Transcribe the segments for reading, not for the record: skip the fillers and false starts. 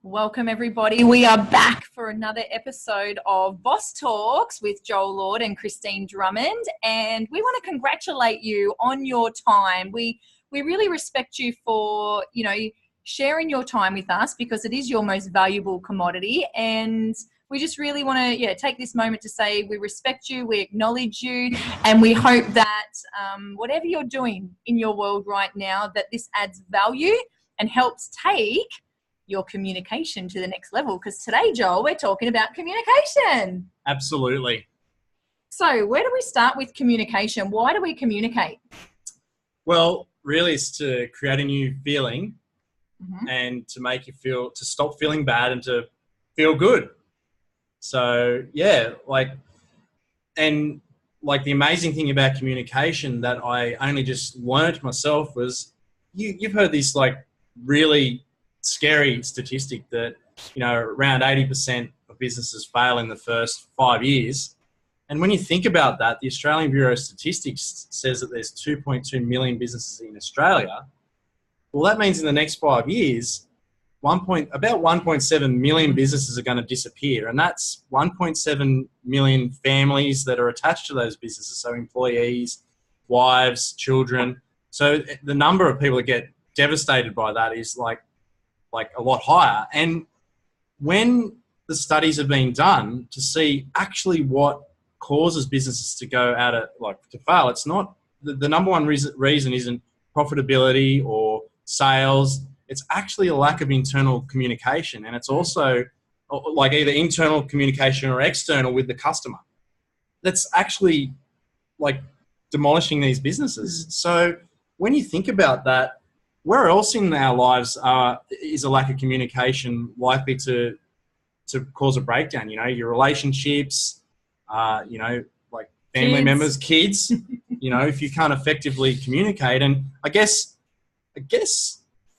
Welcome, everybody. We are back for another episode of Boss Talks with Joel Lord and Kristine Drummond, and we want to congratulate you on your time. We really respect you for, sharing your time with us because it is your most valuable commodity, and we just really want to take this moment to say we respect you, we acknowledge you, and we hope that whatever you're doing in your world right now, that this adds value and helps take your communication to the next level. Because today, Joel, we're talking about communication. Absolutely. So where do we start with communication? Why do we communicate? Well, really it's to create a new feeling and to make you to stop feeling bad and to feel good. So the amazing thing about communication that I only just learnt myself was you've heard this really scary statistic that around 80% of businesses fail in the first 5 years. And when you think about that, the Australian Bureau of Statistics says that there's 2.2 million businesses in Australia. Well, that means in the next 5 years, about 1.7 million businesses are going to disappear, and that's 1.7 million families that are attached to those businesses, so employees, wives, children. So the number of people that get devastated by that is like a lot higher. And when the studies have been done to see actually what causes businesses to go to fail, it's not the number one reason isn't profitability or sales. It's actually a lack of internal communication, and it's also either internal communication or external with the customer. That's actually demolishing these businesses. So when you think about that, where else in our lives is a lack of communication likely to cause a breakdown? Your relationships, family members, kids. If you can't effectively communicate, and I guess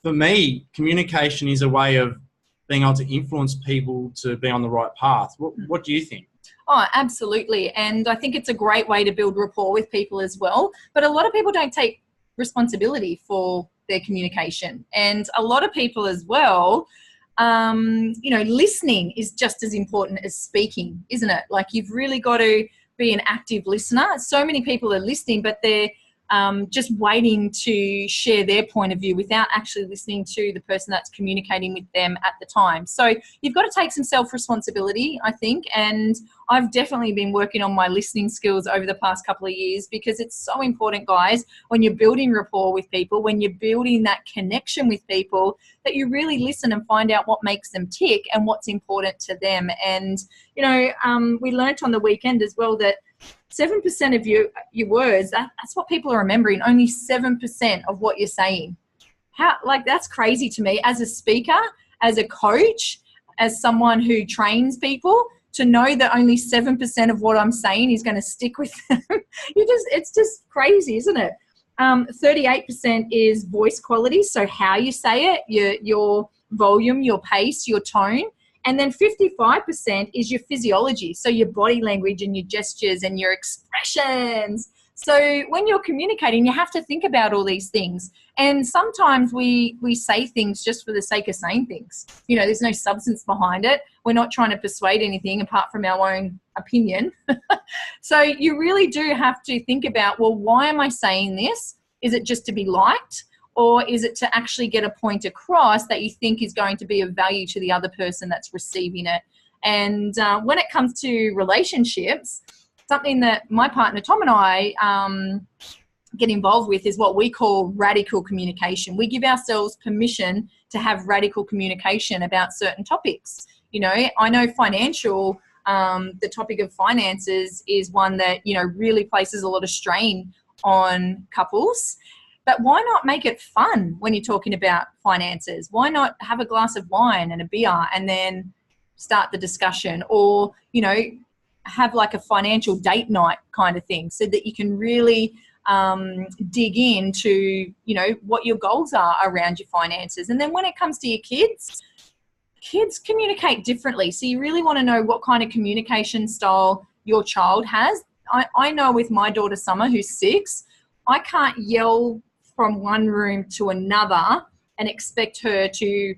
for me, communication is a way of being able to influence people to be on the right path. What do you think? Oh, absolutely. And I think it's a great way to build rapport with people as well. But a lot of people don't take responsibility for their communication. And a lot of people as well, listening is just as important as speaking, isn't it? You've really got to be an active listener. So many people are listening, but they're just waiting to share their point of view without actually listening to the person that's communicating with them at the time. So you've got to take some self-responsibility, I think, and I've definitely been working on my listening skills over the past couple of years because it's so important, guys, when you're building rapport with people, when you're building that connection with people, that you really listen and find out what makes them tick and what's important to them. And, we learnt on the weekend as well that 7% of your words, that's what people are remembering, only 7% of what you're saying. That's crazy to me as a speaker, as a coach, as someone who trains people, to know that only 7% of what I'm saying is going to stick with them. It's just crazy, isn't it? 38% is voice quality, so how you say it, your volume, your pace, your tone. And then 55% is your physiology, so your body language and your gestures and your expressions. So when you're communicating, you have to think about all these things. And sometimes we say things just for the sake of saying things. There's no substance behind it. We're not trying to persuade anything apart from our own opinion. So you really do have to think about, well, why am I saying this? Is it just to be liked? Or is it to actually get a point across that you think is going to be of value to the other person that's receiving it? And when it comes to relationships, something that my partner Tom and I get involved with is what we call radical communication. We give ourselves permission to have radical communication about certain topics. I know the topic of finances is one that, really places a lot of strain on couples. But why not make it fun when you're talking about finances? Why not have a glass of wine and a beer and then start the discussion? Or, have a financial date night kind of thing so that you can really dig into, what your goals are around your finances. And then when it comes to your kids communicate differently. So you really want to know what kind of communication style your child has. I know with my daughter Summer, who's 6, I can't yell from one room to another and expect her to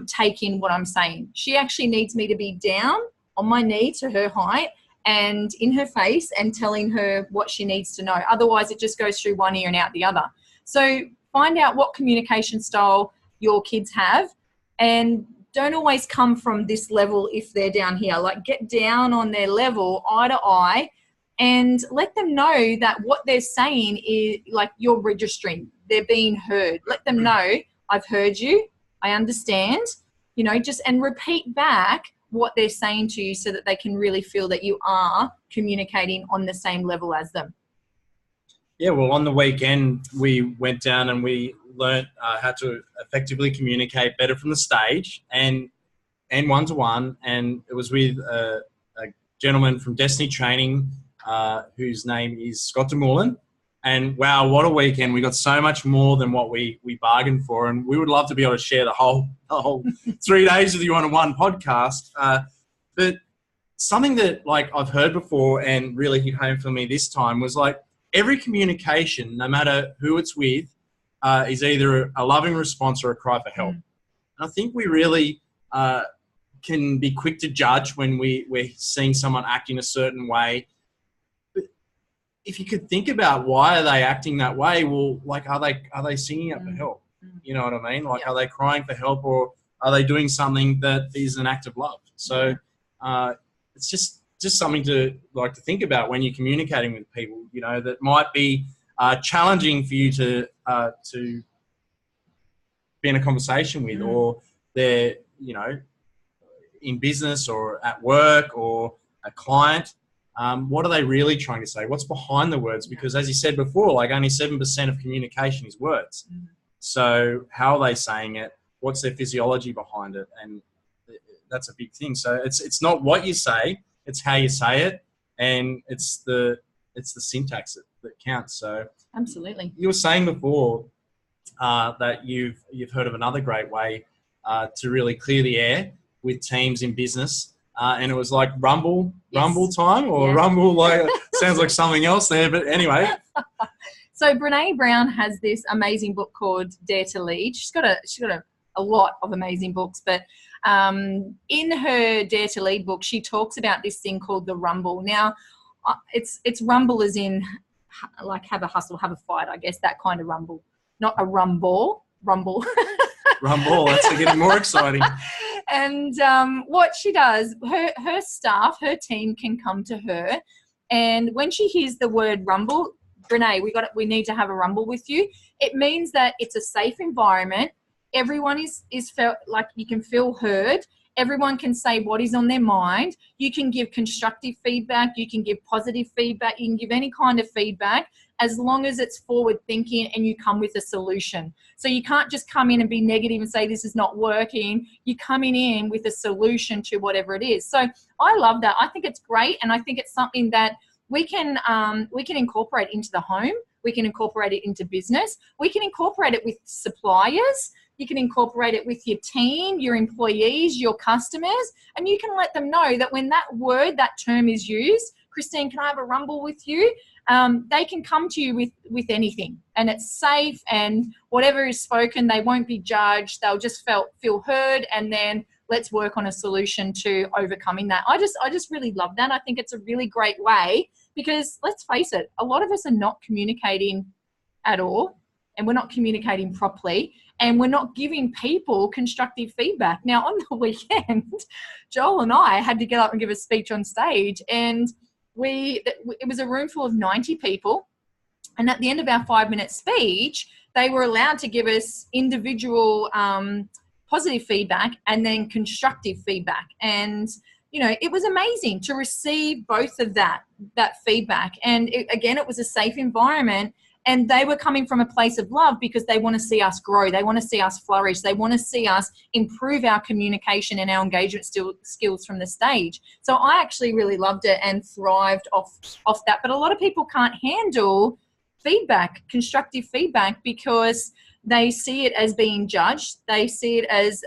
take in what I'm saying. She actually needs me to be down on my knee to her height and in her face and telling her what she needs to know. Otherwise, it just goes through one ear and out the other. So find out what communication style your kids have, and don't always come from this level if they're down here. Like, get down on their level, eye to eye, and let them know that what they're saying is, like, you're registering. They're being heard. Let them know, I've heard you, I understand, you know, and repeat back what they're saying to you so that they can really feel that you are communicating on the same level as them. Yeah, well, on the weekend, we went down and we learnt how to effectively communicate better from the stage and one-to-one. And it was with a gentleman from Destiny Training, whose name is Scott DeMoulin. And wow, what a weekend. We got so much more than what we bargained for. And we would love to be able to share the whole 3 days with you on one podcast. But something that, like, I've heard before and really hit home for me this time was, like, every communication, no matter who it's with, is either a loving response or a cry for help. And I think we really can be quick to judge when we're seeing someone acting a certain way. But if you could think about why are they acting that way, well, like, are they singing out for help? You know what I mean? Like, are they crying for help, or are they doing something that is an act of love? So it's just something to think about when you're communicating with people, you know, that might be challenging for you to be in a conversation with, or they're, you know, in business or at work or a client. What are they really trying to say? What's behind the words? Because as you said before, like, only 7% of communication is words. So how are they saying it? What's their physiology behind it? And that's a big thing. So it's not what you say, it's how you say it, and it's the syntax that counts. So absolutely. You were saying before that you've heard of another great way to really clear the air with teams in business, and it was like Rumble time, or Rumble, like, sounds like something else there, but anyway. So Brené Brown has this amazing book called Dare to Lead. She's got a lot of amazing books, but in her Dare to Lead book, she talks about this thing called the Rumble. Now, it's rumble as in, like, have a hustle, have a fight, I guess, that kind of rumble, not a rumble. Rumble, that's getting more exciting. And what she does, her staff, her team can come to her, and when she hears the word rumble, Brené, we need to have a rumble with you. It means that it's a safe environment. Everyone is felt like you can feel heard. Everyone can say what is on their mind. You can give constructive feedback. You can give positive feedback. You can give any kind of feedback, as long as it's forward thinking and you come with a solution. So you can't just come in and be negative and say this is not working. You're coming in with a solution to whatever it is. So I love that. I think it's great, and I think it's something that we can incorporate into the home. We can incorporate it into business. We can incorporate it with suppliers. You can incorporate it with your team, your employees, your customers, and you can let them know that when that term is used, Kristine, can I have a rumble with you? They can come to you with anything, and it's safe, and whatever is spoken, they won't be judged. They'll just feel heard, and then let's work on a solution to overcoming that. I just really love that. I think it's a really great way, because let's face it, a lot of us are not communicating at all, and we're not communicating properly, and we're not giving people constructive feedback. Now, on the weekend, Joel and I had to get up and give a speech on stage, and it was a room full of 90 people. And at the end of our 5-minute speech, they were allowed to give us individual positive feedback and then constructive feedback. And, you know, it was amazing to receive both of that feedback. And it was a safe environment. And they were coming from a place of love, because they want to see us grow. They want to see us flourish. They want to see us improve our communication and our engagement skills from the stage. So I actually really loved it and thrived off that. But a lot of people can't handle feedback, constructive feedback, because they see it as being judged. They see it as,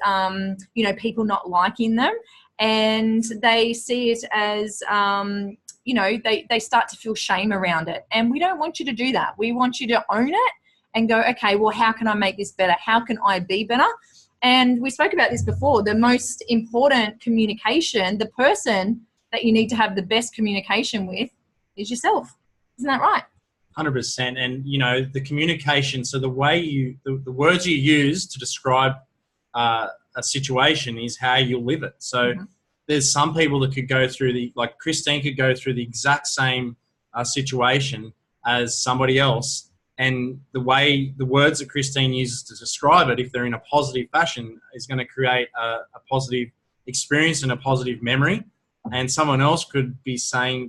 people not liking them. And they see it as, they start to feel shame around it. And we don't want you to do that. We want you to own it and go, okay, well, how can I make this better? How can I be better? And we spoke about this before. The most important communication, the person that you need to have the best communication with is yourself. Isn't that right? 100%. And, you know, the communication, so the way the words you use to describe a situation is how you live it. So there's some people that could go through like Kristine could go through the exact same situation as somebody else. And the words that Kristine uses to describe it, if they're in a positive fashion, is going to create a positive experience and a positive memory. And someone else could be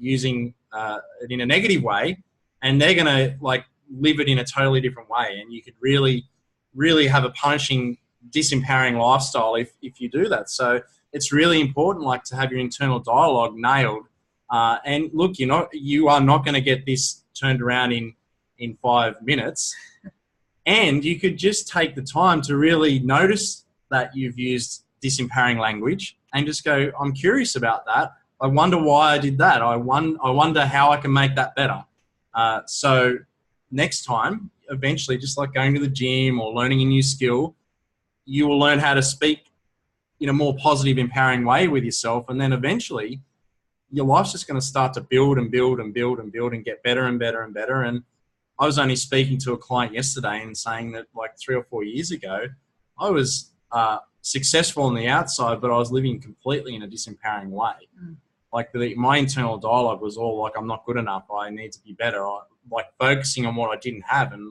using it in a negative way, and they're going to like live it in a totally different way. And you could really, really have a punishing, disempowering lifestyle if you do that. So it's really important, like, to have your internal dialogue nailed. And look, you are not going to get this turned around in 5 minutes. And you could just take the time to really notice that you've used disempowering language and just go, I'm curious about that. I wonder why I did that. I wonder how I can make that better. So next time, eventually, just like going to the gym or learning a new skill, you will learn how to speak in a more positive, empowering way with yourself. And then eventually your life's just going to start to build and build and build and build and get better and better and better. And I was only speaking to a client yesterday and saying that, like, 3 or 4 years ago, I was successful on the outside, but I was living completely in a disempowering way. Like, my internal dialogue was all like, I'm not good enough. I need to be better. Like focusing on what I didn't have. And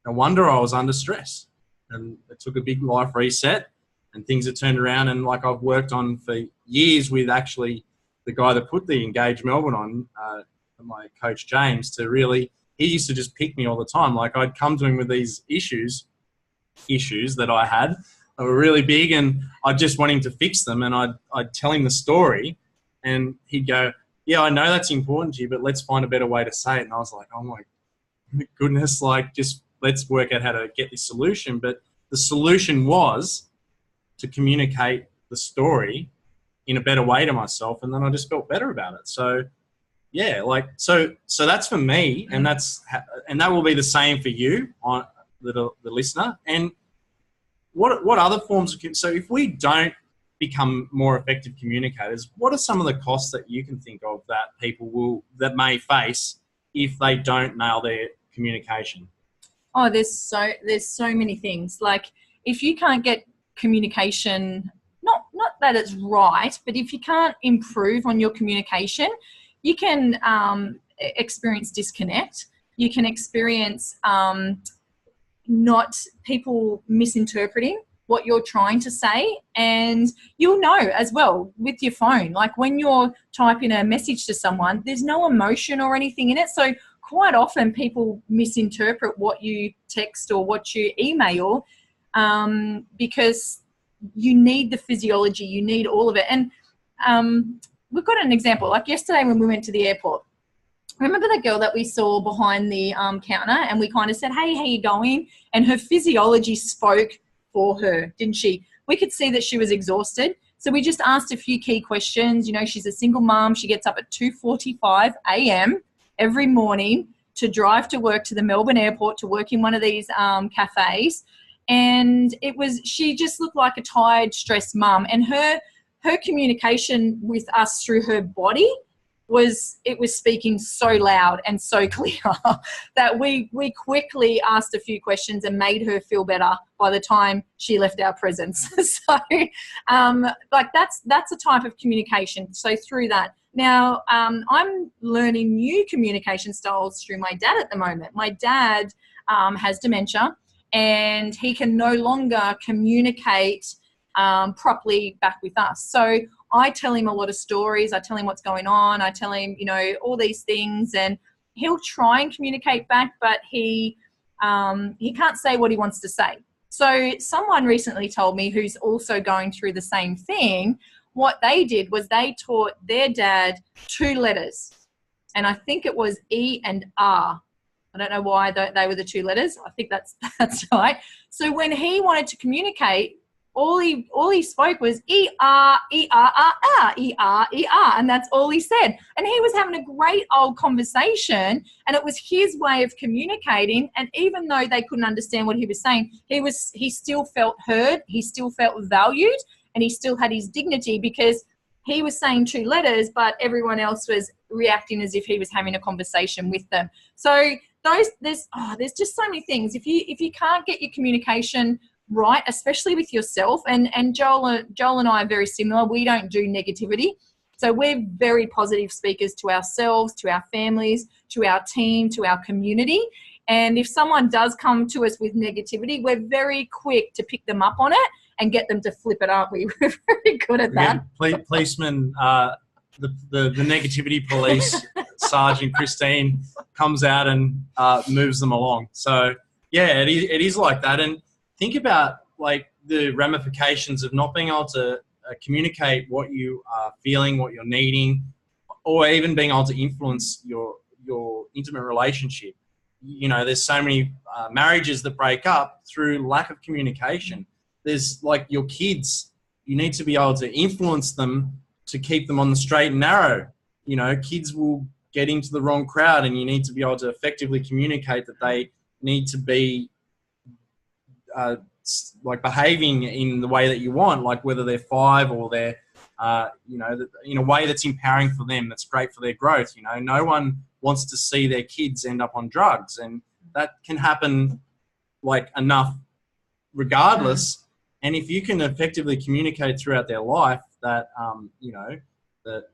no wonder I was under stress. And it took a big life reset, and things have turned around. And like, I've worked on for years with actually the guy that put the Engage Melbourne on, my coach James, he used to just pick me all the time. Like, I'd come to him with these issues that I had that were really big, and I just want him to fix them. And I'd tell him the story, and he'd go, yeah, I know that's important to you, but let's find a better way to say it. And I was like, oh my goodness, like, just let's work out how to get this solution. But the solution was to communicate the story in a better way to myself, and then I just felt better about it. So yeah, like, so that's for me, and that will be the same for you, on the listener. And what other forms of, so if we don't become more effective communicators, what are some of the costs that you can think of that people may face if they don't nail their communication? Oh, there's so many things. Like, if you can't get communication, not that it's right, but if you can't improve on your communication, you can experience disconnect. You can experience not people misinterpreting what you're trying to say. And you'll know as well with your phone, like when you're typing a message to someone, there's no emotion or anything in it. So quite often people misinterpret what you text or what you email, because you need the physiology, you need all of it. And we've got an example, like yesterday when we went to the airport. Remember the girl that we saw behind the counter, and we kind of said, hey, how you going? And her physiology spoke for her, didn't she? We could see that she was exhausted. So we just asked a few key questions. You know, she's a single mom. She gets up at 2:45 a.m. every morning to drive to work to the Melbourne airport to work in one of these cafes. And she just looked like a tired, stressed mum. And her communication with us through her body was speaking so loud and so clear that we quickly asked a few questions and made her feel better by the time she left our presence. So like that's a type of communication. So through that. Now, I'm learning new communication styles through my dad at the moment. My dad has dementia, and he can no longer communicate properly back with us. So I tell him a lot of stories. I tell him what's going on. I tell him, all these things, and he'll try and communicate back, but he can't say what he wants to say. So someone recently told me, who's also going through the same thing, what they did was they taught their dad 2 letters, and I think it was E and R. I don't know why they were the 2 letters. I think that's right. So when he wanted to communicate, all he spoke was E-R, E-R-R-R, E-R, E-R, and that's all he said. And he was having a great old conversation, and it was his way of communicating. And even though they couldn't understand what he was saying, he still felt heard, he still felt valued, and he still had his dignity, because he was saying 2 letters, but everyone else was reacting as if he was having a conversation with them. So there's just so many things. If you can't get your communication right, especially with yourself, and Joel and I are very similar. We don't do negativity. So we're very positive speakers to ourselves, to our families, to our team, to our community. And if someone does come to us with negativity, we're very quick to pick them up on it and get them to flip it up. We're very good at that. Yeah, policeman, the negativity police, Sergeant Kristine, comes out and moves them along. So yeah, it is like that. And think about like the ramifications of not being able to communicate what you are feeling, what you're needing, or even being able to influence your intimate relationship. You know, there's so many marriages that break up through lack of communication. There's like your kids, you need to be able to influence them to keep them on the straight and narrow. You know, kids will get into the wrong crowd, and you need to be able to effectively communicate that they need to be like behaving in the way that you want, like whether they're 5 or they're, you know, in a way that's empowering for them, that's great for their growth. You know, no one wants to see their kids end up on drugs, and that can happen like enough regardless. And if you can effectively communicate throughout their life that, you know, that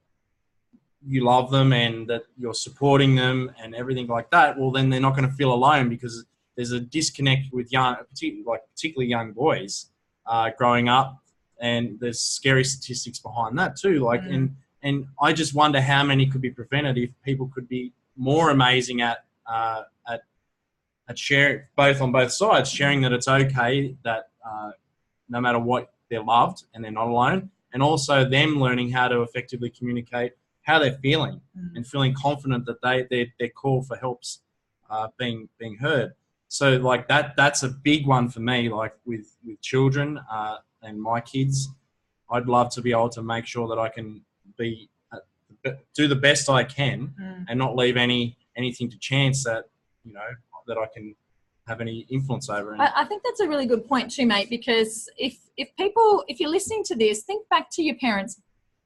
you love them and that you're supporting them and everything like that, well, then they're not going to feel alone, because there's a disconnect with particularly young boys growing up, and there's scary statistics behind that too. Like, and I just wonder how many could be prevented if people could be more amazing at sharing, both on both sides, sharing that it's okay that no matter what, they're loved and they're not alone, and also them learning how to effectively communicate how they're feeling and feeling confident that their call for help's being heard. So like that's a big one for me, like with children and my kids. I'd love to be able to make sure that I can do the best I can and not leave anything to chance that, you know, that I can have any influence over. I think that's a really good point too, mate, because if you're listening to this, think back to your parents'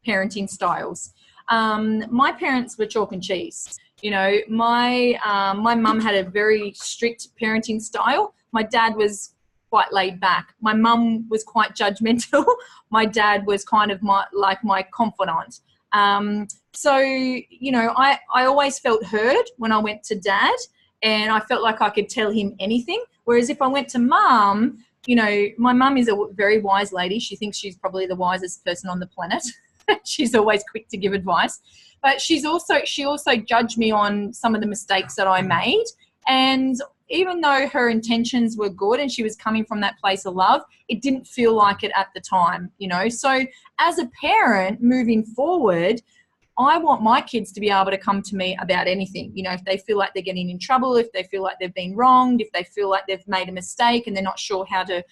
parenting styles. My parents were chalk and cheese. You know, my mum had a very strict parenting style. My dad was quite laid back. My mum was quite judgmental. My dad was kind of my confidant. So, you know, I always felt heard when I went to dad, and I felt like I could tell him anything. Whereas if I went to mum, you know, my mum is a very wise lady. She thinks she's probably the wisest person on the planet. She's always quick to give advice. But she also judged me on some of the mistakes that I made. And even though her intentions were good and she was coming from that place of love, it didn't feel like it at the time, you know. So as a parent moving forward, I want my kids to be able to come to me about anything. You know, if they feel like they're getting in trouble, if they feel like they've been wronged, if they feel like they've made a mistake and they're not sure how to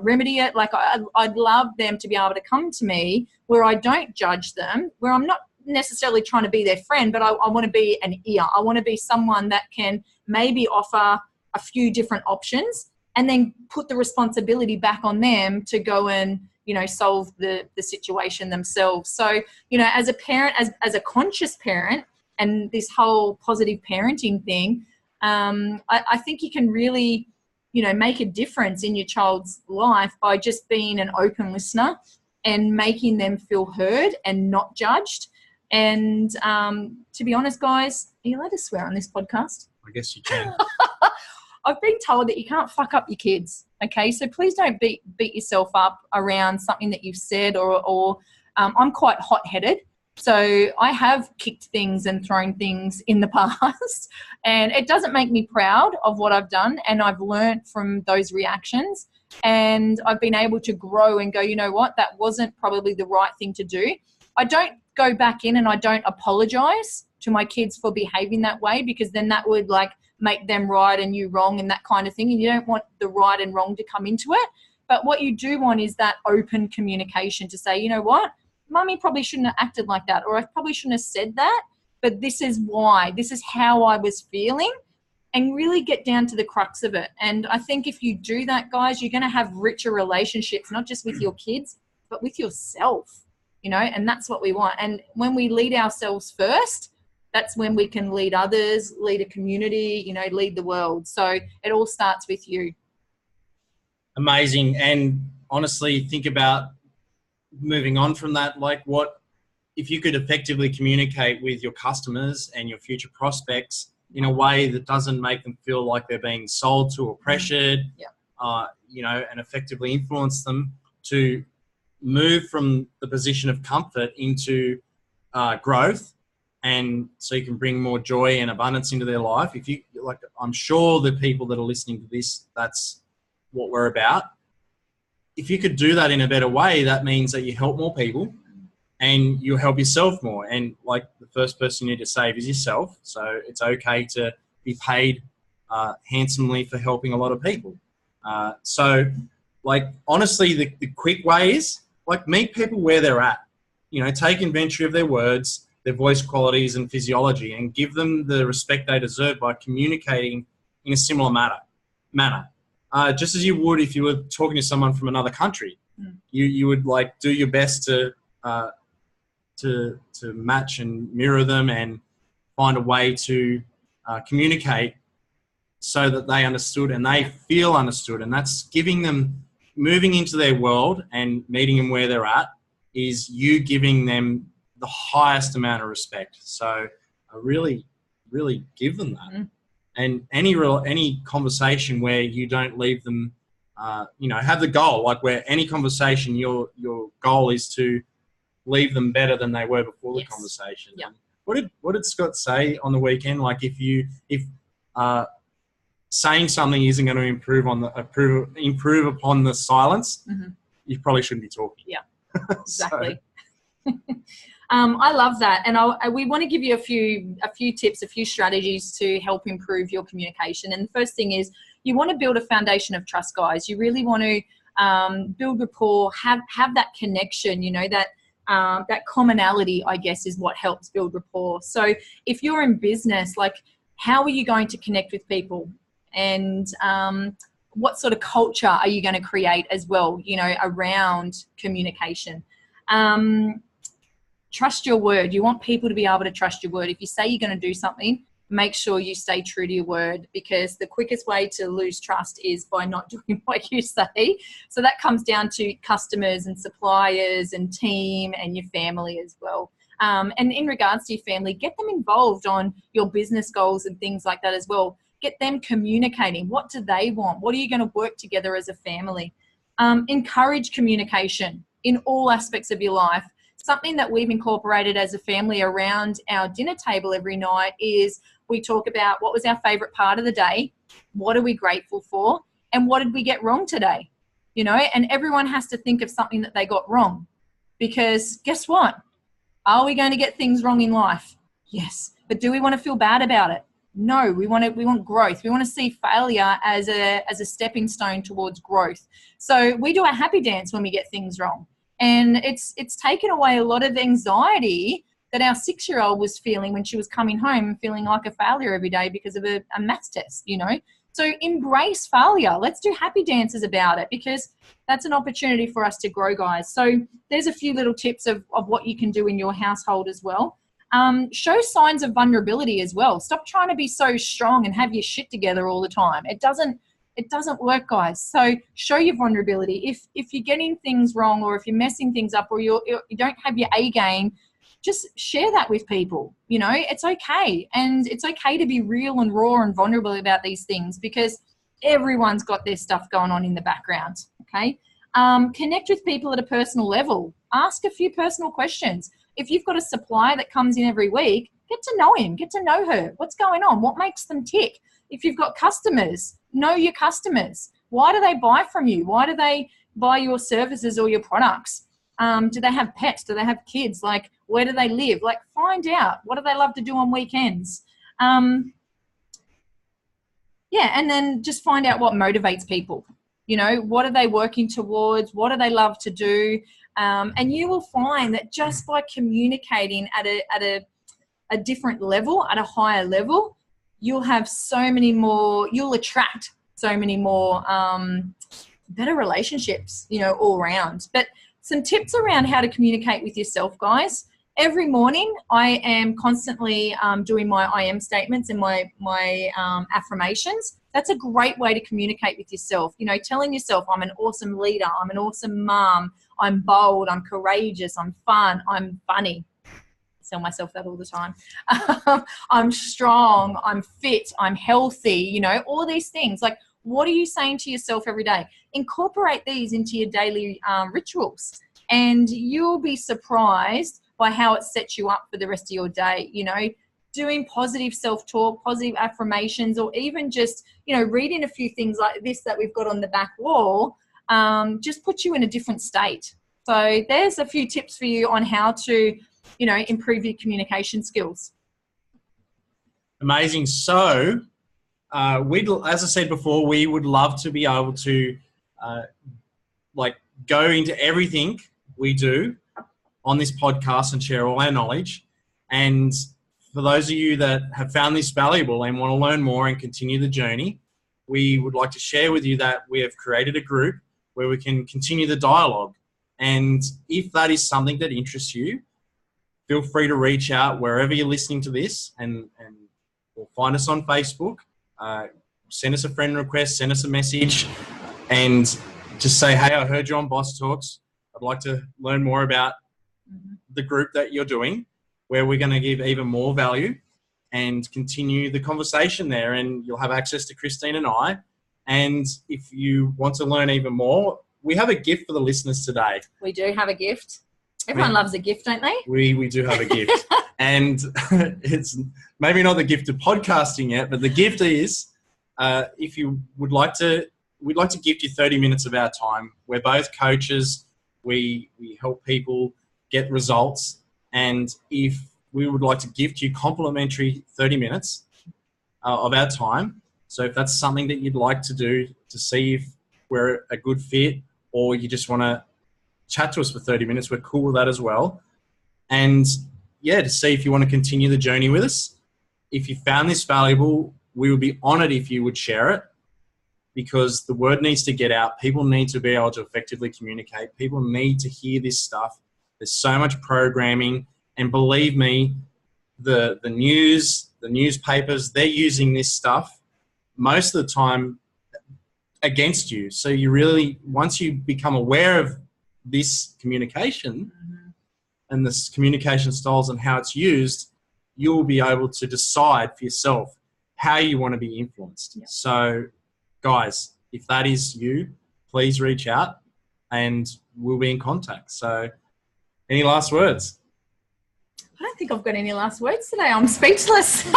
remedy it. Like I'd love them to be able to come to me where I don't judge them, where I'm not necessarily trying to be their friend, but I want to be an ear. I want to be someone that can maybe offer a few different options and then put the responsibility back on them to go and, you know, solve the situation themselves. So, you know, as a parent, as a conscious parent, and this whole positive parenting thing, I think you can really, you know, make a difference in your child's life by just being an open listener and making them feel heard and not judged. And to be honest, guys, are you allowed to swear on this podcast? I guess you can. I've been told that you can't fuck up your kids. Okay, so please don't beat yourself up around something that you've said, or I'm quite hot-headed. So I have kicked things and thrown things in the past, and it doesn't make me proud of what I've done, and I've learned from those reactions, and I've been able to grow and go, you know what, that wasn't probably the right thing to do. I don't go back in and I don't apologize to my kids for behaving that way, because then that would like make them right and you wrong and that kind of thing, and you don't want the right and wrong to come into it. But what you do want is that open communication to say, you know what, mummy probably shouldn't have acted like that, or I probably shouldn't have said that, but this is why, this is how I was feeling, and really get down to the crux of it. And I think if you do that, guys, you're going to have richer relationships, not just with your kids, but with yourself, you know, and that's what we want. And when we lead ourselves first, that's when we can lead others, lead a community, you know, lead the world. So it all starts with you. Amazing. And honestly, think about moving on from that, like what, if you could effectively communicate with your customers and your future prospects in a way that doesn't make them feel like they're being sold to or pressured, you know, and effectively influence them to move from the position of comfort into growth, and so you can bring more joy and abundance into their life. If you like, I'm sure the people that are listening to this, that's what we're about. If you could do that in a better way, that means that you help more people and you help yourself more. And like, the first person you need to save is yourself. So it's okay to be paid handsomely for helping a lot of people. So like, honestly, the quick way is like, meet people where they're at, you know, take inventory of their words, their voice qualities and physiology, and give them the respect they deserve by communicating in a similar manner. Just as you would if you were talking to someone from another country. You would like do your best to match and mirror them and find a way to communicate so that they understood and they feel understood. And that's giving them, moving into their world and meeting them where they're at, is you giving them the highest amount of respect. So I really give them that. And any conversation where you don't leave them, you know, have the goal, like where any conversation, your goal is to leave them better than they were before the conversation. What did Scott say on the weekend? Like, if saying something isn't going to improve upon the silence, you probably shouldn't be talking. Exactly. I love that, and we want to give you a few tips, a few strategies to help improve your communication. And the first thing is, you want to build a foundation of trust, guys. You really want to build rapport, have that connection. You know, that commonality, I guess, is what helps build rapport. So if you're in business, like, how are you going to connect with people, and what sort of culture are you going to create as well, you know, around communication? Trust your word. You want people to be able to trust your word. If you say you're going to do something, make sure you stay true to your word, because the quickest way to lose trust is by not doing what you say. So that comes down to customers and suppliers and team and your family as well. And in regards to your family, get them involved on your business goals and things like that as well. Get them communicating. What do they want? What are you going to work together as a family? Encourage communication in all aspects of your life. Something that we've incorporated as a family around our dinner table every night is we talk about what was our favorite part of the day, what are we grateful for, and what did we get wrong today, you know, and everyone has to think of something that they got wrong, because guess what? Are we going to get things wrong in life? Yes. But do we want to feel bad about it? No, we want growth. We want to see failure as a stepping stone towards growth. So we do a happy dance when we get things wrong. And it's taken away a lot of anxiety that our 6-year-old was feeling when she was coming home and feeling like a failure every day because of a maths test, you know. So embrace failure. Let's do happy dances about it, because that's an opportunity for us to grow, guys. So there's a few little tips of what you can do in your household as well. Show signs of vulnerability as well. Stop trying to be so strong and have your shit together all the time. It doesn't work, guys. So show your vulnerability. If you're getting things wrong, or if you're messing things up, or you don't have your A game, just share that with people. You know, it's okay. And it's okay to be real and raw and vulnerable about these things, because everyone's got their stuff going on in the background. Okay. Connect with people at a personal level. Ask a few personal questions. If you've got a supplier that comes in every week, get to know him, get to know her. What's going on? What makes them tick? If you've got customers, know your customers. Why do they buy from you? Why do they buy your services or your products? Do they have pets? Do they have kids? Like, where do they live? Like, find out. What do they love to do on weekends? And then just find out what motivates people. You know, what are they working towards? What do they love to do? And you will find that just by communicating at a different level, at a higher level, you'll have so many more, you'll attract so many more better relationships, you know, all around. But some tips around how to communicate with yourself, guys. Every morning I am constantly doing my I am statements and my affirmations. That's a great way to communicate with yourself. You know, telling yourself I'm an awesome leader, I'm an awesome mom, I'm bold, I'm courageous, I'm fun, I'm funny. Tell myself that all the time. I'm strong, I'm fit, I'm healthy, you know, all these things. Like, what are you saying to yourself every day? Incorporate these into your daily rituals, and you'll be surprised by how it sets you up for the rest of your day. You know, doing positive self-talk, positive affirmations, or even just, you know, reading a few things like this that we've got on the back wall, just puts you in a different state. So there's a few tips for you on how to, you know, improve your communication skills. Amazing. So, as I said before, we would love to be able to go into everything we do on this podcast and share all our knowledge. And for those of you that have found this valuable and want to learn more and continue the journey, we would like to share with you that we have created a group where we can continue the dialogue. And if that is something that interests you, feel free to reach out wherever you're listening to this, and or find us on Facebook. Send us a friend request, send us a message, and just say, hey, I heard you on Boss Talks. I'd like to learn more about the group that you're doing, where we're going to give even more value and continue the conversation there. And you'll have access to Kristine and I. And if you want to learn even more, we have a gift for the listeners today. We do have a gift. Everyone loves a gift, don't they? We do have a gift. And it's maybe not the gift of podcasting yet, but the gift is, if you would like to, we'd like to gift you 30 minutes of our time. We're both coaches. We help people get results. And if we would like to gift you complimentary 30 minutes of our time. So if that's something that you'd like to do to see if we're a good fit, or you just want to chat to us for 30 minutes, we're cool with that as well. And yeah, to see if you want to continue the journey with us. If you found this valuable, we would be honored if you would share it, because the word needs to get out. People need to be able to effectively communicate. People need to hear this stuff. There's so much programming, and believe me, the news, the newspapers, they're using this stuff most of the time against you. So you really, once you become aware of this communication and this communication styles and how it's used, you'll be able to decide for yourself how you want to be influenced. Yep. So guys, if that is you, please reach out and we'll be in contact. So any last words? I don't think I've got any last words today. I'm speechless.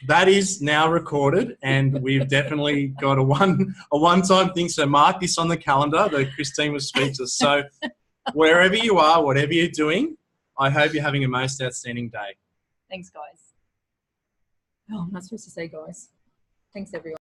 That is now recorded, and we've definitely got a one-time thing. So mark this on the calendar that Kristine was speechless. So wherever you are, whatever you're doing, I hope you're having a most outstanding day. Thanks, guys. Oh, I'm not supposed to say guys. Thanks, everyone.